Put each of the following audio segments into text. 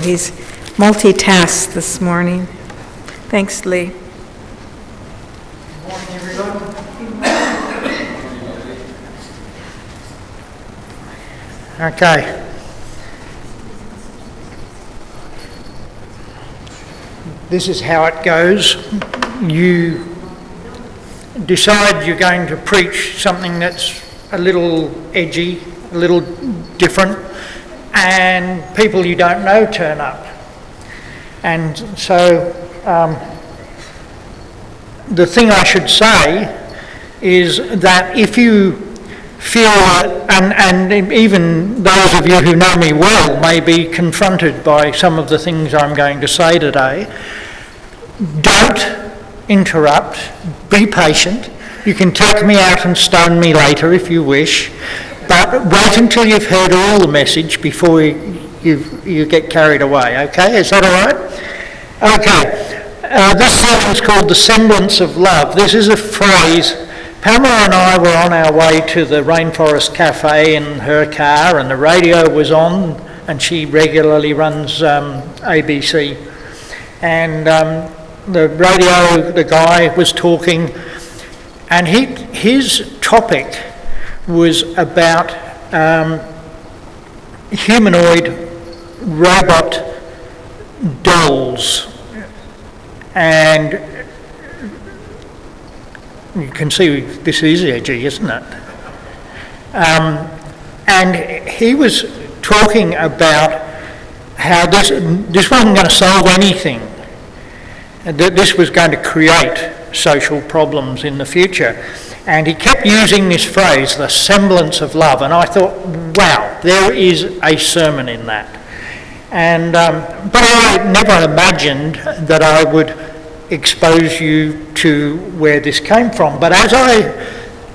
He's multitasked this morning. Thanks, Leigh. Good morning, everyone. Okay. This is how it goes. You decide you're going to preach something that's a little edgy, a little different, and people you don't know turn up. And so the thing I should say is that if you feel, and even those of you who know me well may be confronted by some of the things I'm going to say today, don't interrupt, be patient. You can take me out and stone me later if you wish, but wait until you've heard all the message before you get carried away, okay? Is that all right? Okay. This sermon is called The Semblance of Love. This is a phrase. Pamela and I were on our way to the Rainforest Cafe in her car, and the radio was on, and she regularly runs ABC. And the radio, the guy was talking, and his topic was about humanoid robot dolls. And you can see this is edgy, isn't it? And he was talking about how this wasn't going to solve anything. That this was going to create social problems in the future. And he kept using this phrase, the semblance of love. And I thought, wow, there is a sermon in that. And but I never imagined that I would expose you to where this came from. But as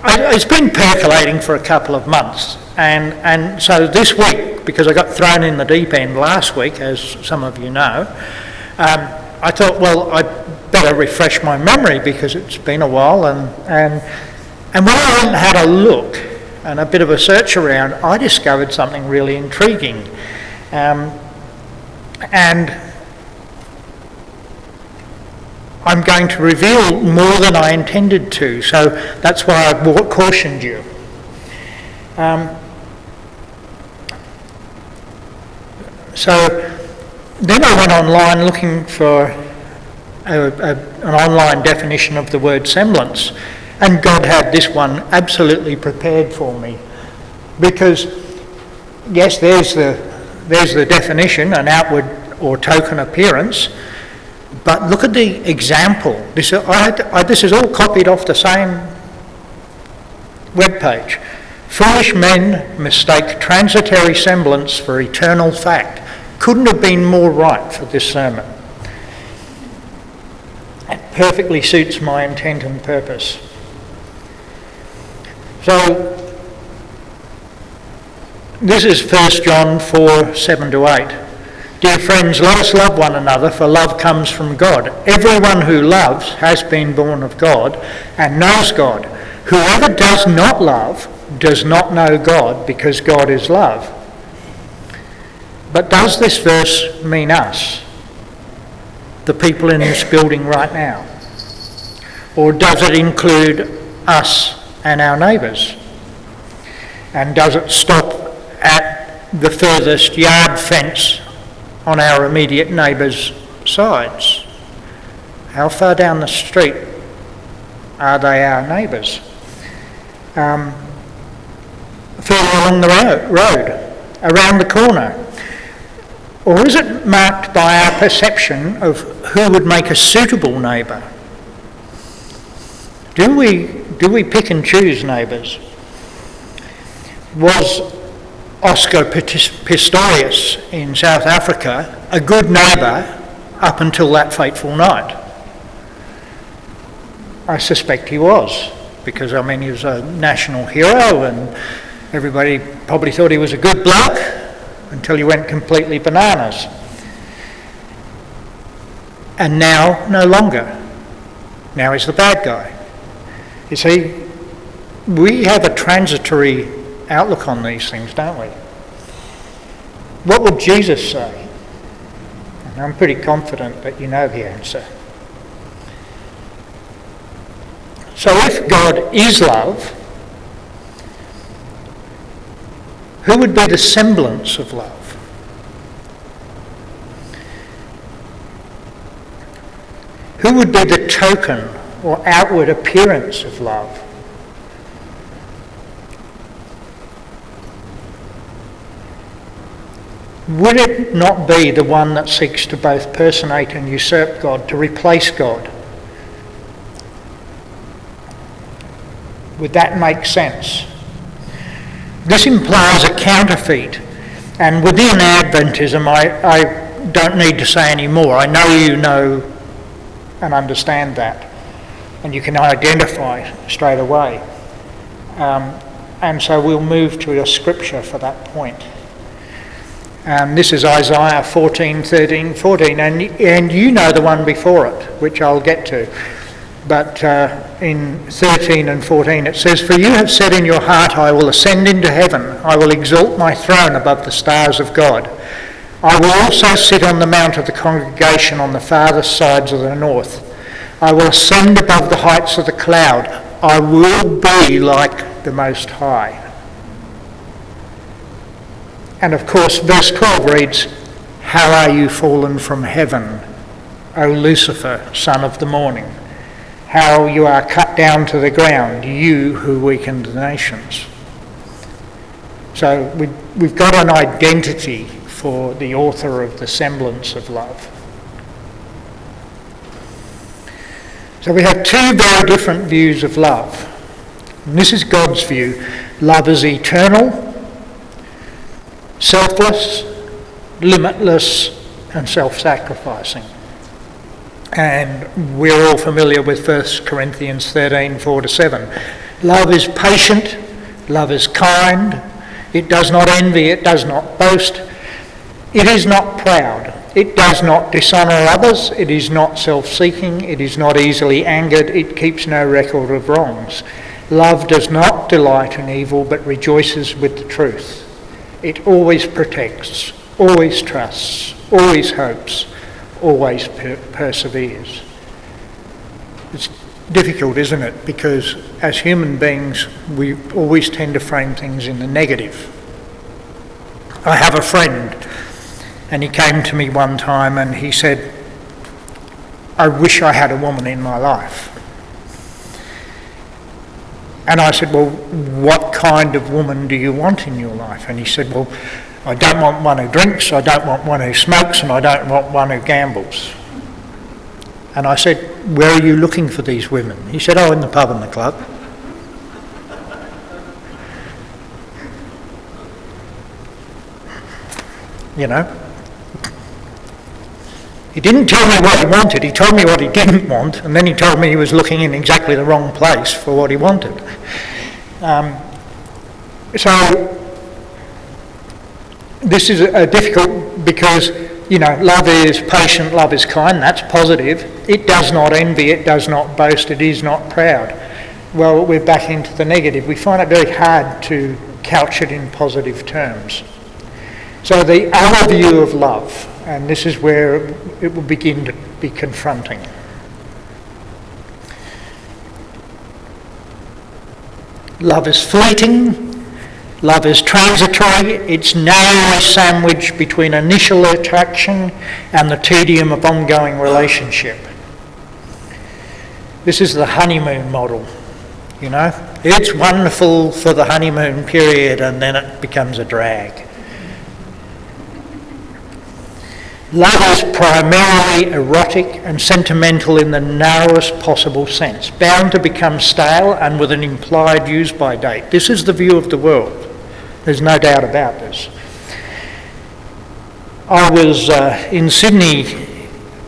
it's been percolating for a couple of months, and so this week, because I got thrown in the deep end last week, as some of you know, I thought, well, I'd better refresh my memory because it's been a while, and when I went and had a look and a bit of a search around, I discovered something really intriguing. And I'm going to reveal more than I intended to, so that's why I cautioned you. So then I went online looking for an online definition of the word semblance, and God had this one absolutely prepared for me, because yes, there's the definition, an outward or token appearance, but look at the example. This is all copied off the same webpage. Foolish men mistake transitory semblance for eternal fact. Couldn't have been more right for this sermon. It perfectly suits my intent and purpose. So, this is 1 John 4, 7-8. Dear friends, let us love one another, for love comes from God. Everyone who loves has been born of God and knows God. Whoever does not love does not know God, because God is love. But does this verse mean us, the people in this building right now? Or does it include us and our neighbours? And does it stop at the furthest yard fence on our immediate neighbours' sides? How far down the street are they our neighbours? Further along the road, around the corner? Or is it marked by our perception of who would make a suitable neighbour? Do we pick and choose neighbours? Was Oscar Pistorius in South Africa a good neighbour up until that fateful night? I suspect he was, because he was a national hero and everybody probably thought he was a good bloke until he went completely bananas. And now, no longer. Now he's the bad guy. You see, we have a transitory outlook on these things, don't we? What would Jesus say? I'm pretty confident that you know the answer. So if God is love, who would be the semblance of love? Who would be the token or outward appearance of love? Would it not be the one that seeks to both personate and usurp God, to replace God? Would that make sense? This implies a counterfeit, and within Adventism I don't need to say any more. I know you know and understand that, and you can identify straight away. And so we'll move to a scripture for that point. This is Isaiah 14, 13, 14, and you know the one before it, which I'll get to. But in 13 and 14 it says, "For you have said in your heart, I will ascend into heaven. I will exalt my throne above the stars of God. I will also sit on the mount of the congregation on the farthest sides of the north. I will ascend above the heights of the cloud. I will be like the Most High." And of course, verse 12 reads, "How are you fallen from heaven, O Lucifer, son of the morning? How you are cut down to the ground, you who weakened the nations." So we've got an identity for the author of the semblance of love. So we have two very different views of love. And this is God's view. Love is eternal, selfless, limitless, and self-sacrificing. And we're all familiar with 1 Corinthians 13, 4-7. Love is patient, love is kind, it does not envy, it does not boast, it is not proud, it does not dishonour others, it is not self-seeking, it is not easily angered, it keeps no record of wrongs. Love does not delight in evil, but rejoices with the truth. It always protects, always trusts, always hopes, always perseveres. It's difficult, isn't it? Because as human beings, we always tend to frame things in the negative. I have a friend, and he came to me one time and he said, "I wish I had a woman in my life." And I said, "Well, what kind of woman do you want in your life?" And he said, "Well, I don't want one who drinks, I don't want one who smokes, and I don't want one who gambles." And I said, "Where are you looking for these women?" He said, "Oh, in the pub and the club." You know? He didn't tell me what he wanted, he told me what he didn't want, and then he told me he was looking in exactly the wrong place for what he wanted. So this is difficult because, you know, love is patient, love is kind, that's positive. It does not envy, it does not boast, it is not proud. Well, we're back into the negative. We find it very hard to couch it in positive terms. So the other view of love, and this is where it will begin to be confronting. Love is fleeting, love is transitory, it's narrowly sandwiched between initial attraction and the tedium of ongoing relationship. This is the honeymoon model, you know. It's wonderful for the honeymoon period and then it becomes a drag. Love is primarily erotic and sentimental in the narrowest possible sense, bound to become stale and with an implied use-by date. This is the view of the world. There's no doubt about this. I was in Sydney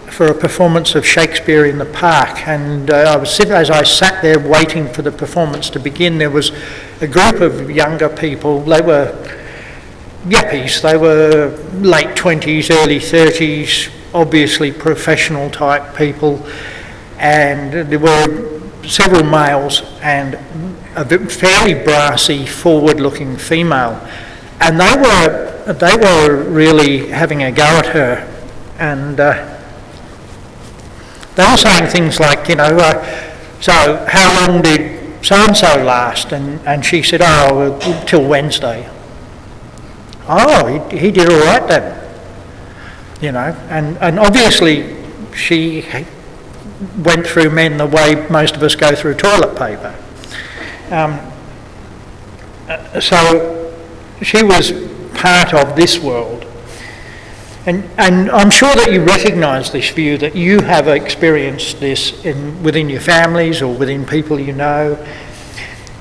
for a performance of Shakespeare in the Park, and as I sat there waiting for the performance to begin, there was a group of younger people. They were yuppies, they were late 20s, early 30s, obviously professional type people, and there were several males and a fairly brassy, forward-looking female, and they were really having a go at her and they were saying things like, so how long did so-and-so last? And she said, oh, well, till Wednesday. Oh, he did all right then. And obviously she went through men the way most of us go through toilet paper. So she was part of this world. And I'm sure that you recognise this view, that you have experienced this within your families or within people you know.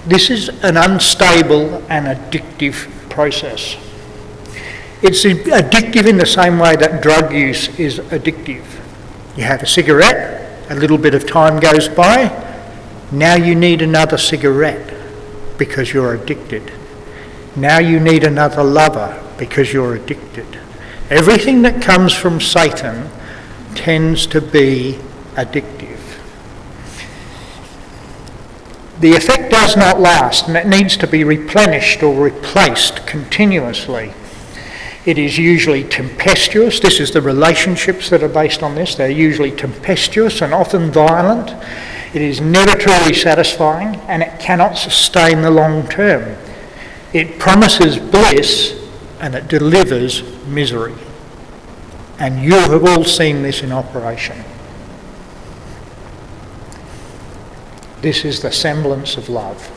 This is an unstable and addictive process. It's addictive in the same way that drug use is addictive. You have a cigarette, a little bit of time goes by, now you need another cigarette because you're addicted. Now you need another lover because you're addicted. Everything that comes from Satan tends to be addictive. The effect does not last, and it needs to be replenished or replaced continuously. It is usually tempestuous. This is the relationships that are based on this. They're usually tempestuous and often violent. It is never truly satisfying, and it cannot sustain the long term. It promises bliss and it delivers misery. And you have all seen this in operation. This is the semblance of love.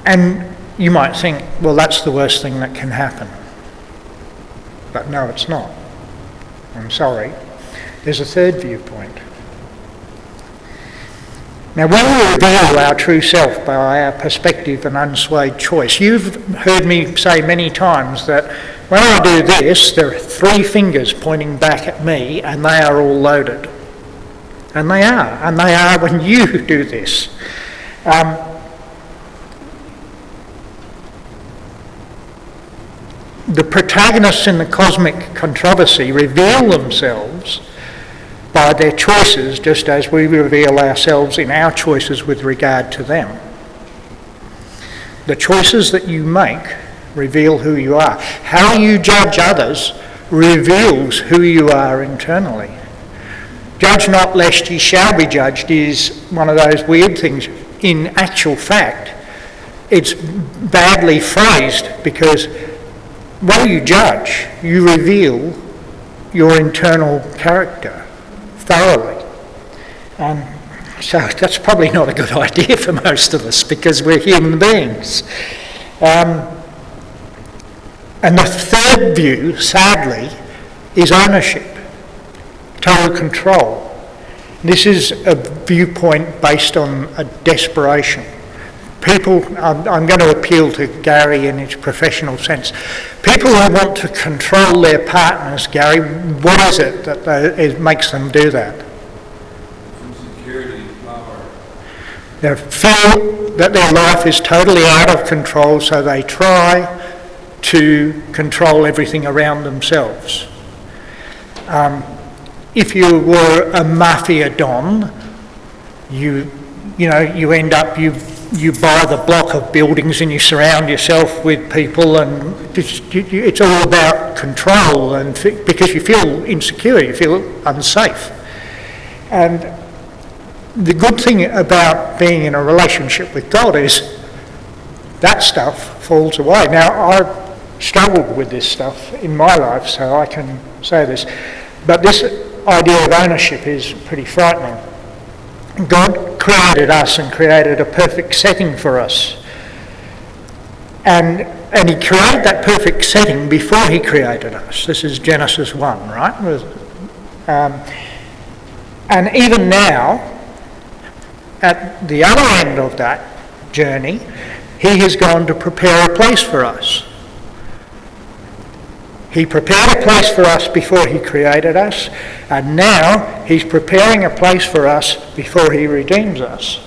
And you might think, well, that's the worst thing that can happen. But no, it's not. I'm sorry. There's a third viewpoint. Now, when we reveal our true self by our perspective and unswayed choice, you've heard me say many times that when I do this, there are 3 fingers pointing back at me and they are all loaded. And they are when you do this. The protagonists in the cosmic controversy reveal themselves by their choices, just as we reveal ourselves in our choices with regard to them. The choices that you make reveal who you are. How you judge others reveals who you are internally. Judge not lest ye shall be judged is one of those weird things. In actual fact, it's badly phrased, because when you judge, you reveal your internal character thoroughly. So that's probably not a good idea for most of us, because we're human beings. And the third view, sadly, is ownership, total control. This is a viewpoint based on a desperation. People, I'm going to appeal to Gary in his professional sense. People who want to control their partners, Gary, what is it that it makes them do that? Insecurity, power. They feel that their life is totally out of control, so they try to control everything around themselves. If you were a mafia don, you end up, you buy the block of buildings and you surround yourself with people, and it's all about control, and because you feel insecure, you feel unsafe. And the good thing about being in a relationship with God is that stuff falls away. Now, I've struggled with this stuff in my life, so I can say this, but this idea of ownership is pretty frightening. God created us and created a perfect setting for us. And he created that perfect setting before he created us. This is Genesis 1, right? And even now, at the other end of that journey, he has gone to prepare a place for us. He prepared a place for us before he created us, and now he's preparing a place for us before he redeems us.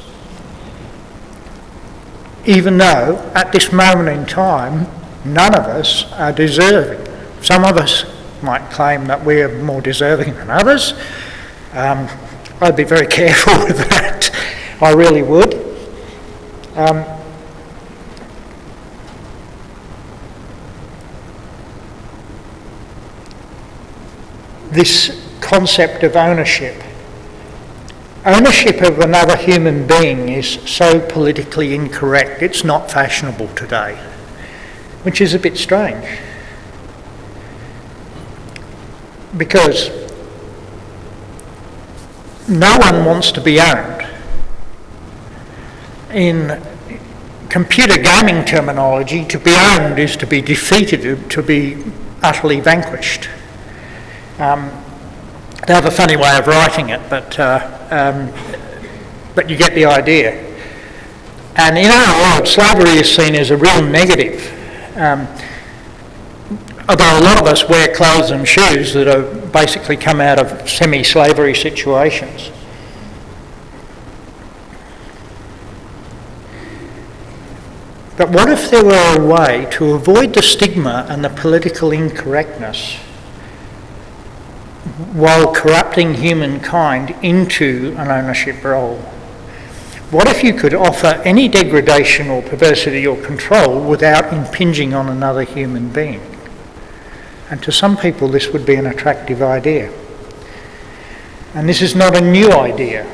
Even though, at this moment in time, none of us are deserving. Some of us might claim that we're more deserving than others. I'd be very careful with that. I really would. this concept of ownership. Ownership of another human being is so politically incorrect, it's not fashionable today, which is a bit strange. Because no one wants to be owned. In computer gaming terminology, to be owned is to be defeated, to be utterly vanquished. They have a funny way of writing it, but you get the idea. And in our world, slavery is seen as a real negative. Although a lot of us wear clothes and shoes that have basically come out of semi-slavery situations. But what if there were a way to avoid the stigma and the political incorrectness while corrupting humankind into an ownership role? What if you could offer any degradation or perversity or control without impinging on another human being? And to some people this would be an attractive idea. And this is not a new idea,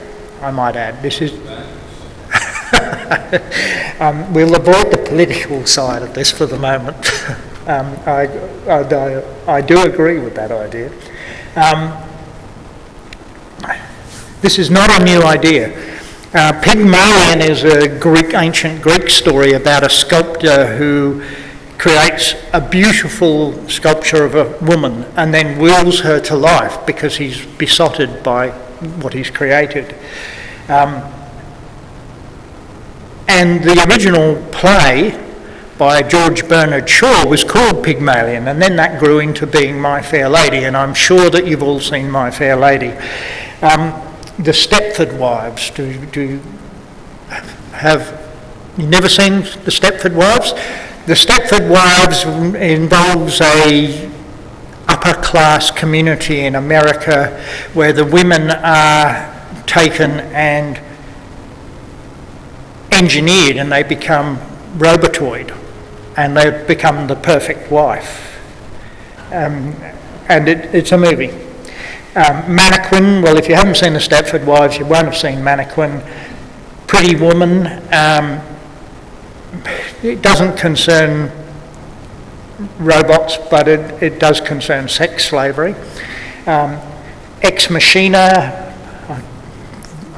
I might add. This is... we'll avoid the political side of this for the moment. I do agree with that idea. This is not a new idea. Pygmalion is a ancient Greek story about a sculptor who creates a beautiful sculpture of a woman and then wills her to life because he's besotted by what he's created. And the original play by George Bernard Shaw was called Pygmalion, and then that grew into being My Fair Lady, and I'm sure that you've all seen My Fair Lady. The Stepford Wives, do you never seen The Stepford Wives? The Stepford Wives involves a upper class community in America where the women are taken and engineered and they become robotoid and they become the perfect wife. And it's a movie. Mannequin, well, if you haven't seen The Stepford Wives, you won't have seen Mannequin. Pretty Woman, it doesn't concern robots, but it does concern sex slavery. Ex Machina,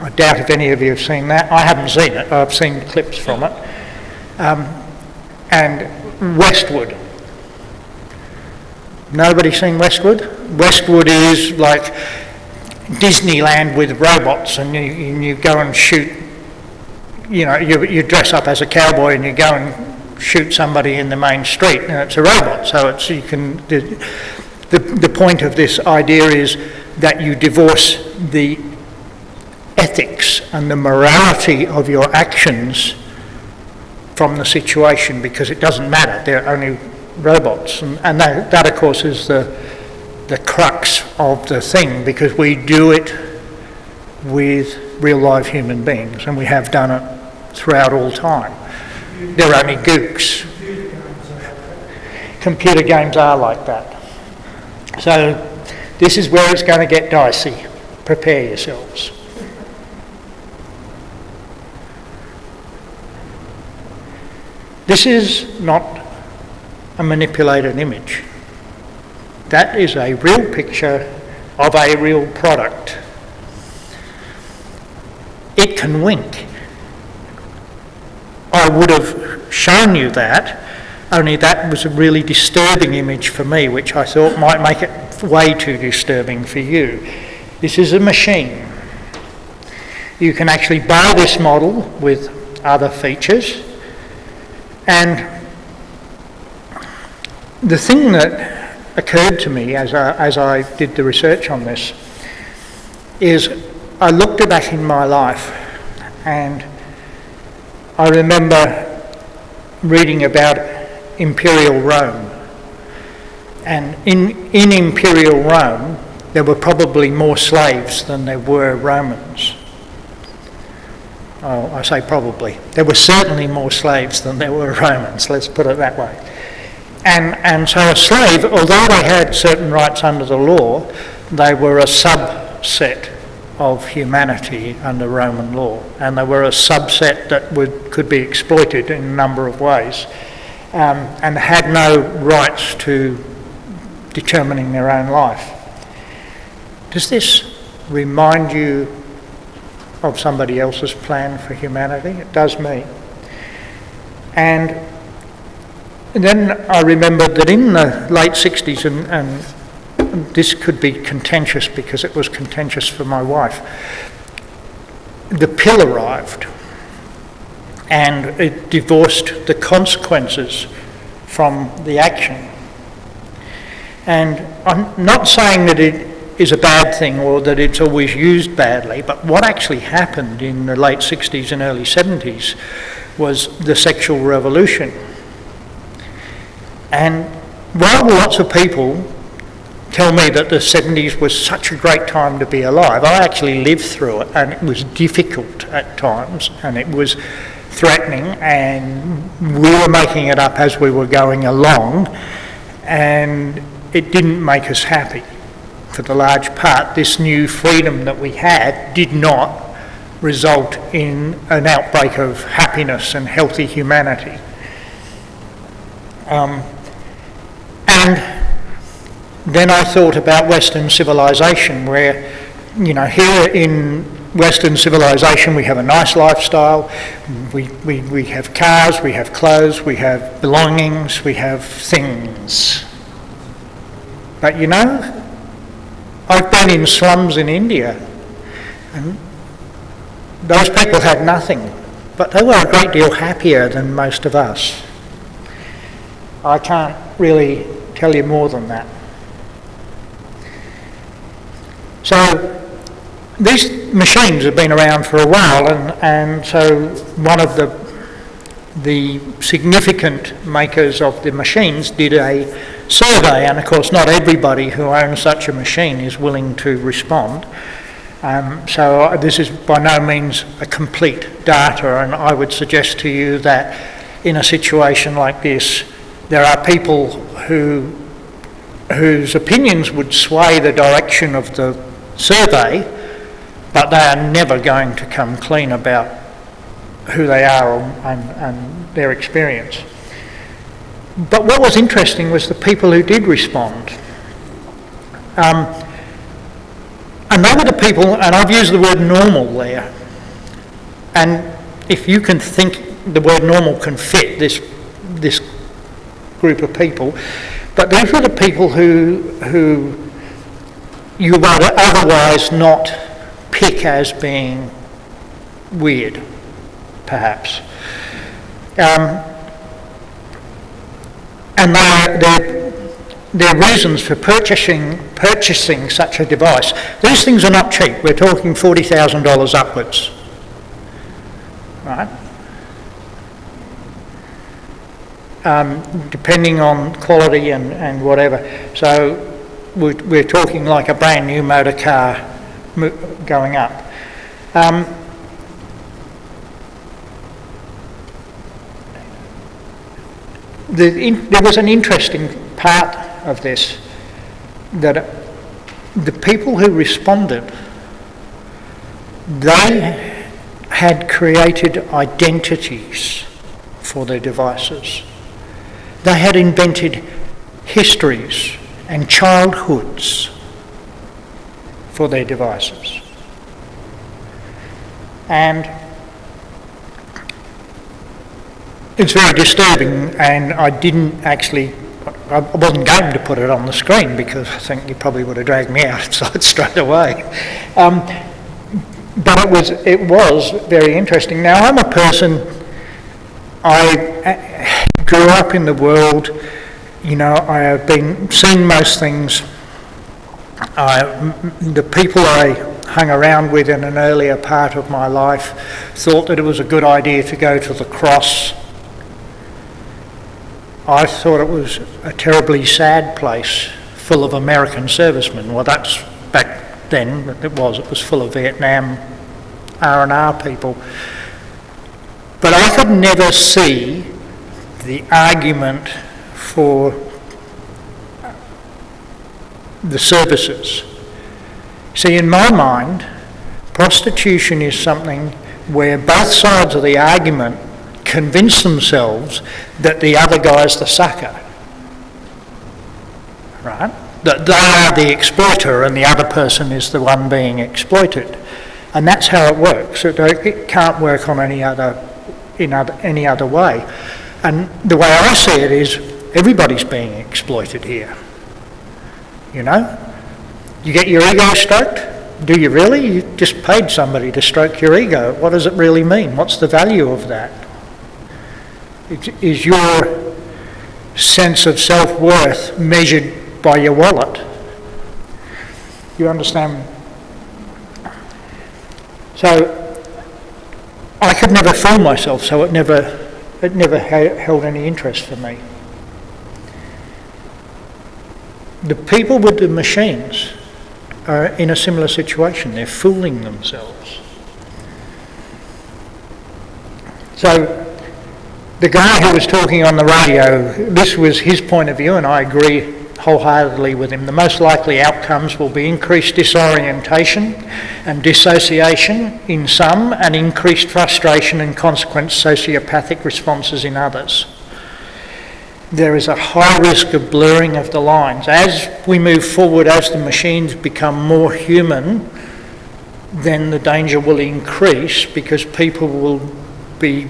I doubt if any of you have seen that. I haven't seen it, I've seen clips from it. And Westwood. Nobody seen Westwood? Westwood is like Disneyland with robots, and you go and shoot, you dress up as a cowboy and you go and shoot somebody in the main street, and it's a robot, so the point of this idea is that you divorce the ethics and the morality of your actions from the situation because it doesn't matter, they're only robots. And that of course is the crux of the thing, because we do it with real live human beings and we have done it throughout all time. They're only gooks. Computer games are like that. So this is where it's going to get dicey. Prepare yourselves. This is not a manipulated image. That is a real picture of a real product. It can wink. I would have shown you that, only that was a really disturbing image for me, which I thought might make it way too disturbing for you. This is a machine. You can actually buy this model with other features. And the thing that occurred to me as I did the research on this is I looked back in my life and I remember reading about Imperial Rome. And in Imperial Rome there were probably more slaves than there were Romans. Oh, I say probably. There were certainly more slaves than there were Romans, let's put it that way. And so a slave, although they had certain rights under the law, they were a subset of humanity under Roman law, and they were a subset that could be exploited in a number of ways, and had no rights to determining their own life. Does this remind you of somebody else's plan for humanity? It does me. And then I remembered that in the late 60s, and this could be contentious because it was contentious for my wife, the pill arrived and it divorced the consequences from the action. And I'm not saying that it is a bad thing or that it's always used badly, but what actually happened in the late 60s and early 70s was the sexual revolution. And while lots of people tell me that the 70s was such a great time to be alive, I actually lived through it, and it was difficult at times, and it was threatening, and we were making it up as we were going along, and it didn't make us happy. For the large part, this new freedom that we had did not result in an outbreak of happiness and healthy humanity. And then I thought about Western civilization, where, you know, here in Western civilization we have a nice lifestyle, we have cars, we have clothes, we have belongings, we have things. But you know, I've been in slums in India, and those people had nothing, but they were a great deal happier than most of us. I can't really tell you more than that. So these machines have been around for a while, and so one of the significant makers of the machines did a survey, and of course not everybody who owns such a machine is willing to respond. So this is by no means a complete data, and I would suggest to you that in a situation like this, there are people whose opinions would sway the direction of the survey, but they are never going to come clean about who they are and their experience. But what was interesting was the people who did respond. And they were the people, and I've used the word normal there, and if you can think the word normal can fit this group of people, but these were the people who you would otherwise not pick as being weird, perhaps. And their reasons for purchasing such a device, these things are not cheap. We're talking $40,000 upwards, right? Depending on quality and whatever. So we're talking like a brand new motor car going up. There was an interesting part of this, that the people who responded, they had created identities for their devices. They had invented histories and childhoods for their devices. And it's very disturbing, and I wasn't going to put it on the screen because I think you probably would have dragged me outside straight away. But it was very interesting. Now, I'm a person, I grew up in the world, you know, I have seen most things. The people I hung around with in an earlier part of my life thought that it was a good idea to go to the cross. I thought it was a terribly sad place full of American servicemen. Well, that's back then, it was full of Vietnam R&R people. But I could never see the argument for the services See, in my mind, prostitution is something where both sides of the argument convince themselves that the other guy's the sucker, right? That they are the exploiter and the other person is the one being exploited. And that's how it works. It can't work on any other way. And the way I see it is everybody's being exploited here. You know? You get your ego stroked? Do you really? You just paid somebody to stroke your ego. What does it really mean? What's the value of that? Is your sense of self-worth measured by your wallet? You understand? So I could never fool myself, so it never held any interest for me. The people with the machines are in a similar situation. They're fooling themselves. So the guy who was talking on the radio, this was his point of view, and I agree wholeheartedly with him. The most likely outcomes will be increased disorientation and dissociation in some, and increased frustration and consequent sociopathic responses in others. There is a high risk of blurring of the lines. As we move forward, as the machines become more human, then the danger will increase because people will be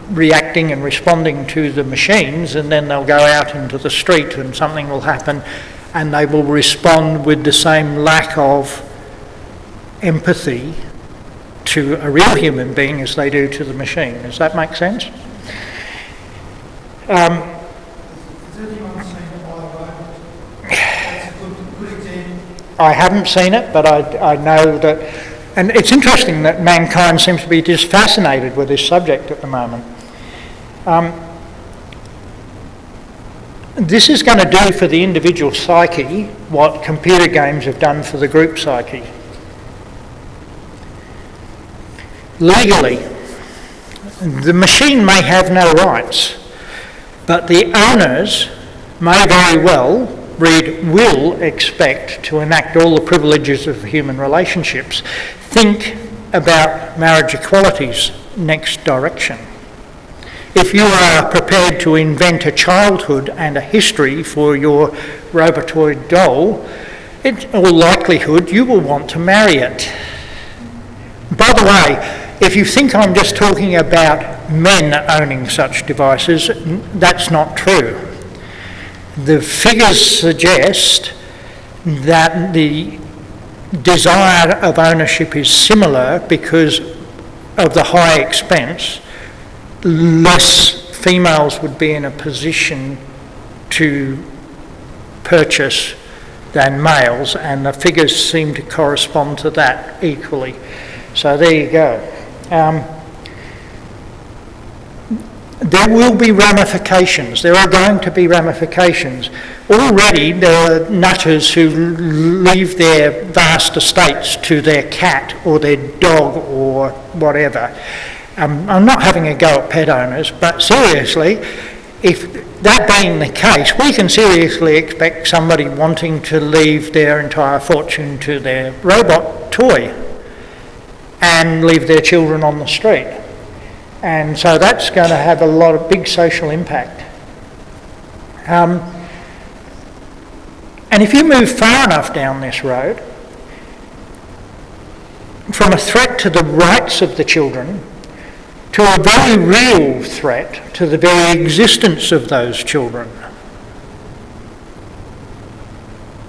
reacting and responding to the machines, and then they'll go out into the street and something will happen and they will respond with the same lack of empathy to a real human being as they do to the machine. Does that make sense? Has anyone seen it live? That's a good example. I haven't seen it, but I know that, and it's interesting that mankind seems to be just fascinated with this subject at the moment. This is going to do for the individual psyche what computer games have done for the group psyche. Legally, the machine may have no rights, but the owners may very well, will expect to enact all the privileges of human relationships. Think about marriage equality's next direction. If you are prepared to invent a childhood and a history for your robotoid doll, in all likelihood you will want to marry it. By the way, if you think I'm just talking about men owning such devices, that's not true. The figures suggest that the desire of ownership is similar because of the high expense. Less females would be in a position to purchase than males, and the figures seem to correspond to that equally. So there you go. There will be ramifications. There are going to be ramifications. Already there are nutters who leave their vast estates to their cat or their dog or whatever. I'm not having a go at pet owners, but seriously, if that being the case, we can seriously expect somebody wanting to leave their entire fortune to their robot toy and leave their children on the street. And so that's going to have a lot of big social impact. And if you move far enough down this road, from a threat to the rights of the children to a very real threat to the very existence of those children.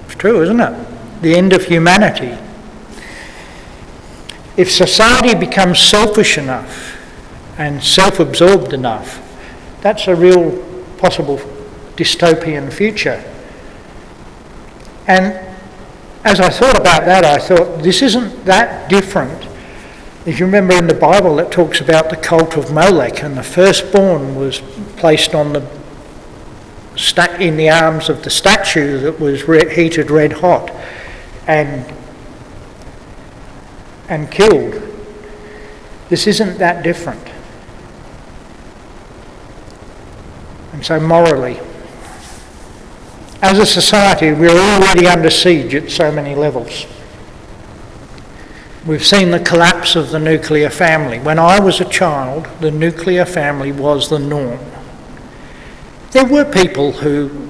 It's true, isn't it? The end of humanity. If society becomes selfish enough and self-absorbed enough, that's a real possible dystopian future. And as I thought about that, I thought this isn't that different. If you remember in the Bible, it talks about the cult of Molech, and the firstborn was placed on in the arms of the statue that was heated red hot and killed. This isn't that different. And so morally, as a society, we're already under siege at so many levels. We've seen the collapse of the nuclear family. When I was a child, the nuclear family was the norm. There were people who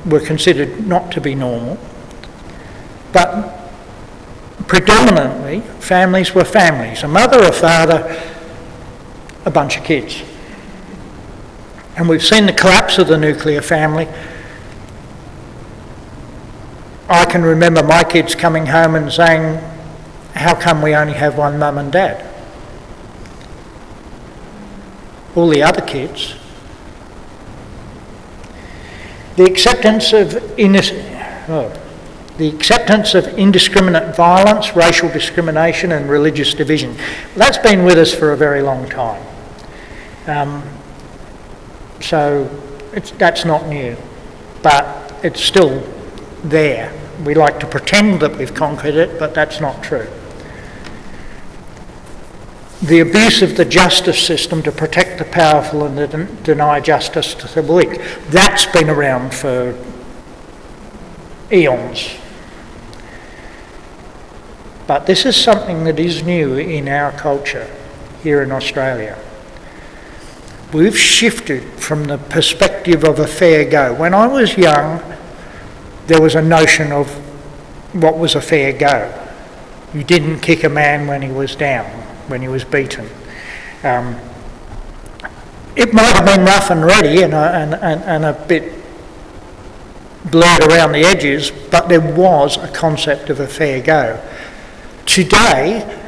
were considered not to be normal, but predominantly families were families. A mother, a father, a bunch of kids. And we've seen the collapse of the nuclear family. I can remember my kids coming home and saying, how come we only have one mum and dad? All the other kids. The acceptance of indiscriminate violence, racial discrimination and religious division. That's been with us for a very long time. So that's not new, but it's still there. We like to pretend that we've conquered it, but that's not true. The abuse of the justice system to protect the powerful and deny justice to the weak. That's been around for eons. But this is something that is new in our culture here in Australia. We've shifted from the perspective of a fair go. When I was young, there was a notion of what was a fair go. You didn't kick a man when he was down, when he was beaten. It might have been rough and ready and a bit blurred around the edges, but there was a concept of a fair go. Today,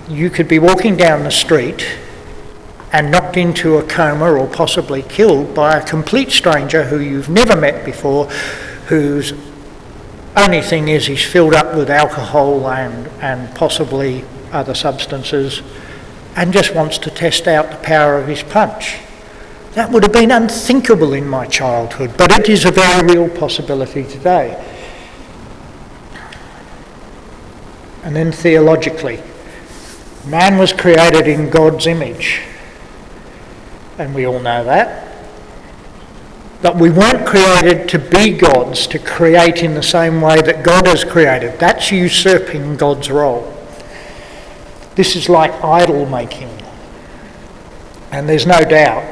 you could be walking down the street and knocked into a coma or possibly killed by a complete stranger who you've never met before, whose only thing is he's filled up with alcohol and possibly other substances and just wants to test out the power of his punch. That would have been unthinkable in my childhood, but it is a very real possibility today. And then theologically, man was created in God's image, and we all know that. But we weren't created to be gods, to create in the same way that God has created. That's usurping God's role. This is like idol making. And there's no doubt,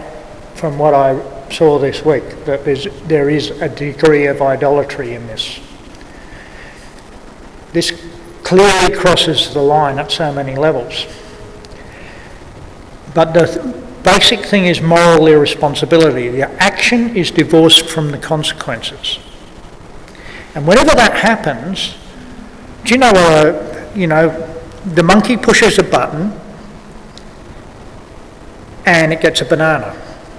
from what I saw this week, that there is a degree of idolatry in this. This clearly crosses the line at so many levels. But the basic thing is moral irresponsibility. The action is divorced from the consequences. And whenever that happens, do you know, the monkey pushes a button and it gets a banana.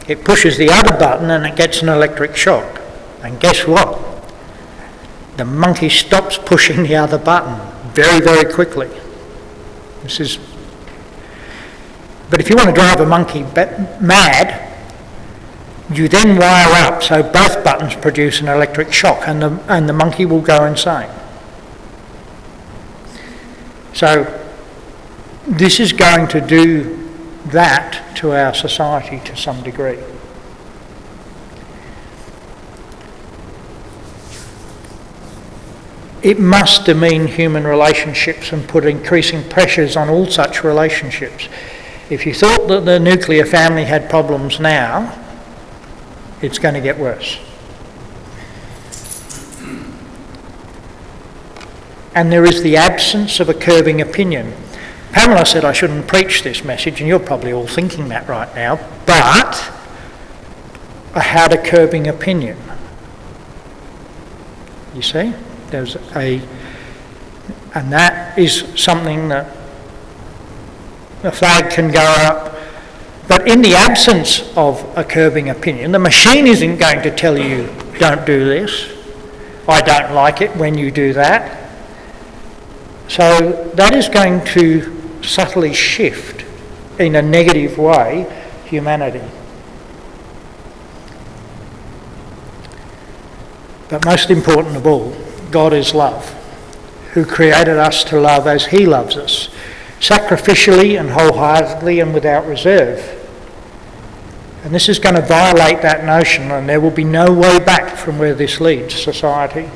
It pushes the other button and it gets an electric shock. And guess what? The monkey stops pushing the other button very, very quickly. But if you want to drive a monkey mad, you then wire up so both buttons produce an electric shock and the monkey will go insane. So this is going to do that to our society to some degree. It must demean human relationships and put increasing pressures on all such relationships. If you thought that the nuclear family had problems now, it's going to get worse. And there is the absence of a curbing opinion. Pamela said I shouldn't preach this message, and you're probably all thinking that right now, but I had a curbing opinion. You see? And that is something that the flag can go up. But in the absence of a curbing opinion, the machine isn't going to tell you, don't do this. I don't like it when you do that. So that is going to subtly shift in a negative way humanity. But most important of all, God is love, who created us to love as he loves us, sacrificially and wholeheartedly and without reserve. And this is going to violate that notion, and there will be no way back from where this leads society.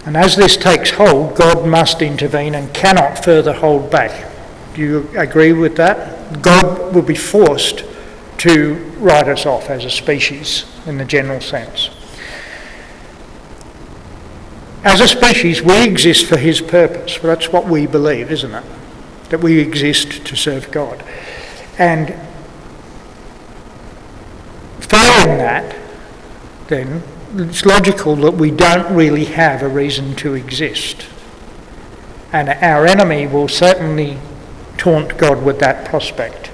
And as this takes hold, God must intervene and cannot further hold back. Do you agree with that? God will be forced to write us off as a species in the general sense. As a species, we exist for his purpose. Well, that's what we believe, isn't it? That we exist to serve God. And failing that, then, it's logical that we don't really have a reason to exist. And our enemy will certainly taunt God with that prospect.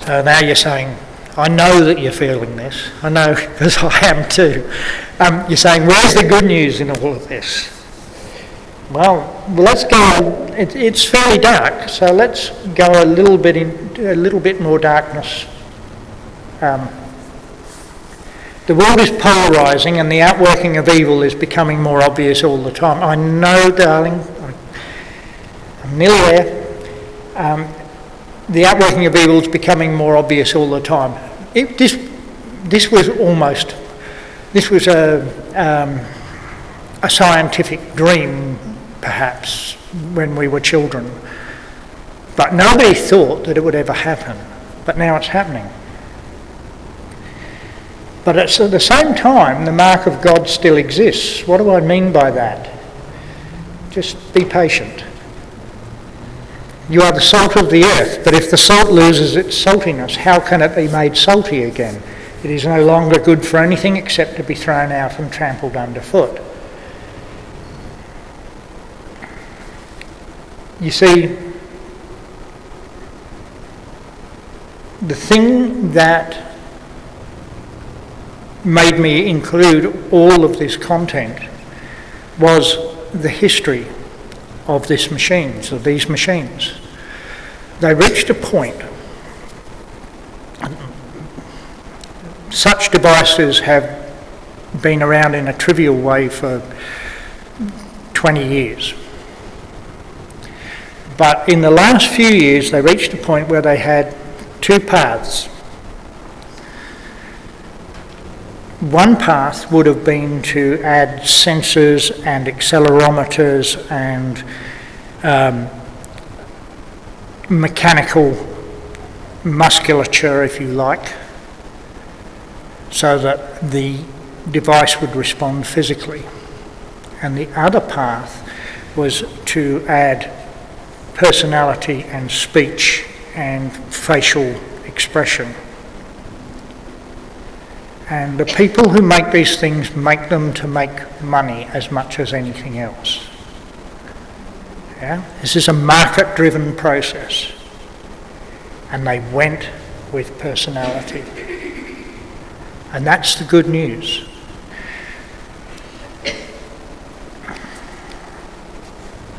So now you're saying, I know that you're feeling this. I know, because I am too. You're saying, where's the good news in all of this? Well, let's go. It's fairly dark, so let's go a little bit more darkness. The world is polarising, and the outworking of evil is becoming more obvious all the time. I know, darling. I'm nearly there. The outworking of evil is becoming more obvious all the time. This was a scientific dream, perhaps, when we were children. But nobody thought that it would ever happen. But now it's happening. But at the same time, the mark of God still exists. What do I mean by that? Just be patient. You are the salt of the earth, but if the salt loses its saltiness, how can it be made salty again? It is no longer good for anything except to be thrown out and trampled underfoot. You see, the thing that made me include all of this content was the history of these machines. They reached a point. Such devices have been around in a trivial way for 20 years. But in the last few years, they reached a point where they had two paths. One path would have been to add sensors and accelerometers and mechanical musculature, if you like, so that the device would respond physically. And the other path was to add personality and speech and facial expression. And the people who make these things make them to make money as much as anything else. Yeah? This is a market-driven process. And they went with personality. And that's the good news.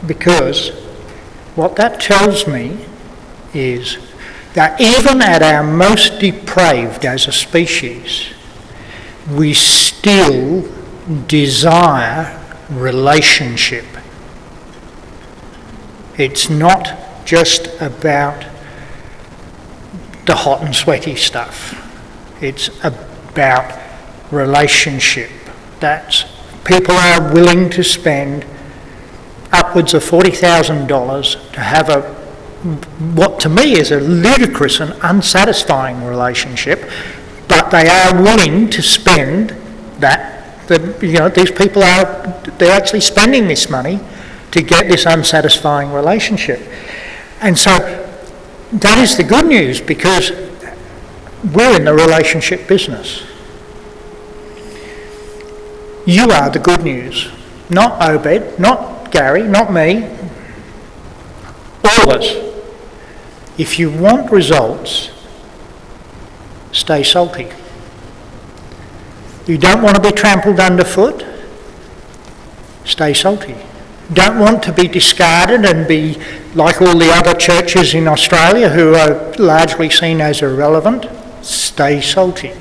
Because what that tells me is that even at our most depraved as a species, we still desire relationship. It's not just about the hot and sweaty stuff. It's about relationship. That's people are willing to spend upwards of $40,000 to have what to me is a ludicrous and unsatisfying relationship, but they are willing to spend that. These people they're actually spending this money to get this unsatisfying relationship. And so that is the good news, because we're in the relationship business. You are the good news, not Obed, not Gary, not me, all of us. If you want results, stay salty. You don't want to be trampled underfoot? Stay salty. Don't want to be discarded and be like all the other churches in Australia who are largely seen as irrelevant? Stay salty.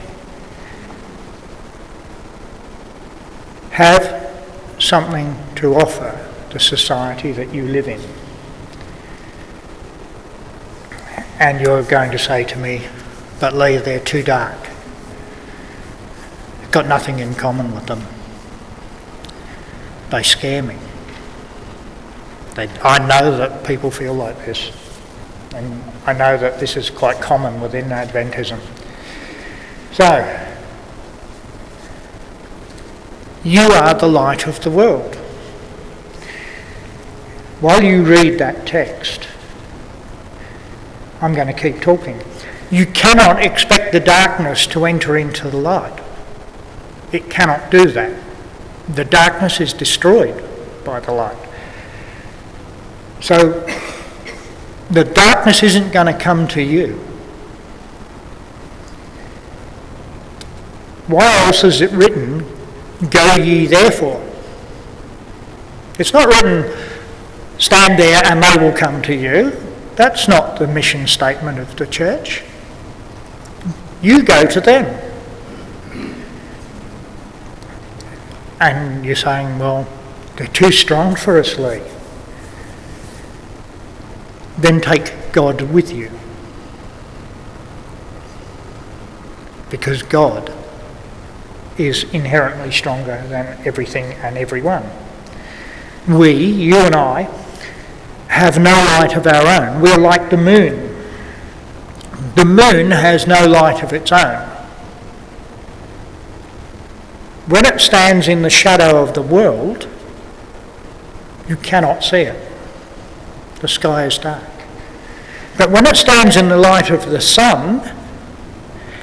Have something to offer the society that you live in. And you're going to say to me, but Leigh, they're too dark. got nothing in common with them. They scare me. I know that people feel like this, and I know that this is quite common within Adventism. So, you are the light of the world. While you read that text, I'm going to keep talking. You cannot expect the darkness to enter into the light. It cannot do that. The darkness is destroyed by the light. So, the darkness isn't going to come to you. Why else is it written, "Go ye therefore"? It's not written, "Stand there and they will come to you." That's not the mission statement of the church. You go to them. And you're saying, well, they're too strong for us, Leigh. Then take God with you. Because God is inherently stronger than everything and everyone. We, you and I, have no light of our own. We're like the moon. The moon has no light of its own. When it stands in the shadow of the world, you cannot see it. The sky is dark. But when it stands in the light of the sun,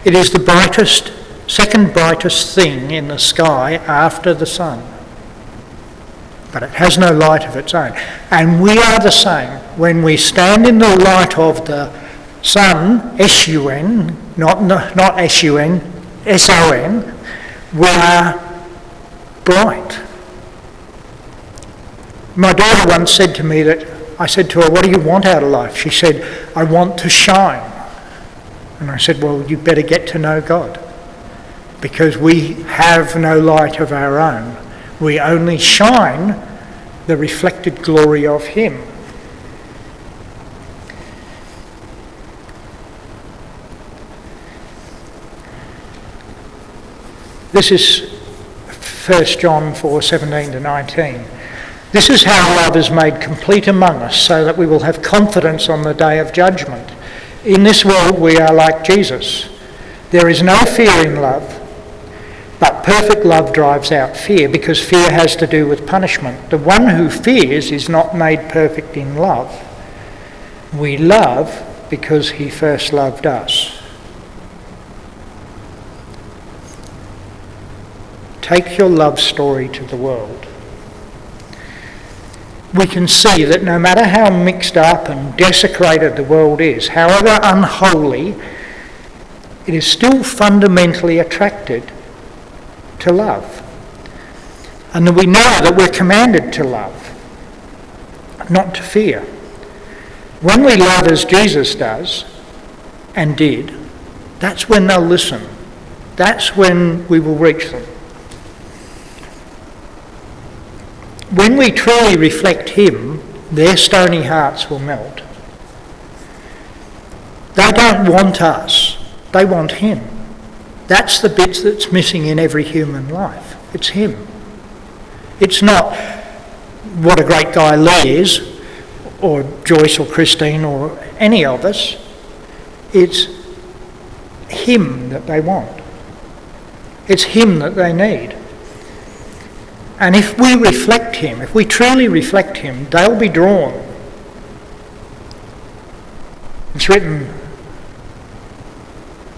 it is the brightest, second brightest thing in the sky after the sun. But it has no light of its own. And we are the same. When we stand in the light of the sun, S-U-N, not S-U-N, S-O-N, we are bright. My daughter once said to me that, I said to her, "What do you want out of life?" She said, "I want to shine." And I said, "Well, you better get to know God, because we have no light of our own. We only shine the reflected glory of Him." This is 1 John 4:17-19. "This is how love is made complete among us, so that we will have confidence on the day of judgment. In this world we are like Jesus. There is no fear in love, but perfect love drives out fear, because fear has to do with punishment. The one who fears is not made perfect in love. We love because He first loved us." Take your love story to the world. We can see that no matter how mixed up and desecrated the world is, however unholy, it is still fundamentally attracted to love. And that we know that we're commanded to love, not to fear. When we love as Jesus does, and did, that's when they'll listen. That's when we will reach them. When we truly reflect Him, their stony hearts will melt. They don't want us, they want Him. That's the bit that's missing in every human life. It's Him. It's not what a great guy Leigh is, or Joyce or Christine or any of us. It's Him that they want. It's Him that they need. And if we reflect Him, if we truly reflect Him, they'll be drawn. It's written,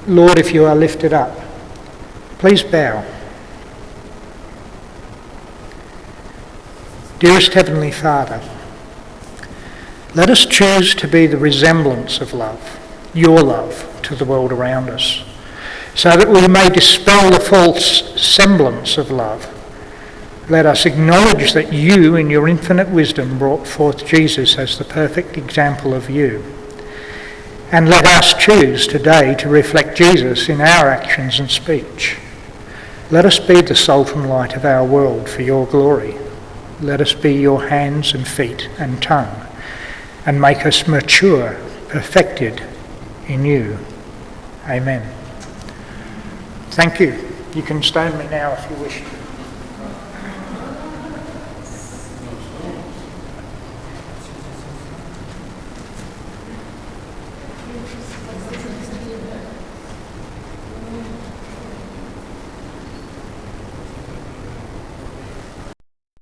"Lord, if you are lifted up." Please bow. Dearest Heavenly Father, let us choose to be the resemblance of love, your love, to the world around us, so that we may dispel the false semblance of love. Let us acknowledge that you, in your infinite wisdom, brought forth Jesus as the perfect example of you. And let us choose today to reflect Jesus in our actions and speech. Let us be the salt and light of our world for your glory. Let us be your hands and feet and tongue, and make us mature, perfected in you. Amen. Thank you. You can stand me now if you wish.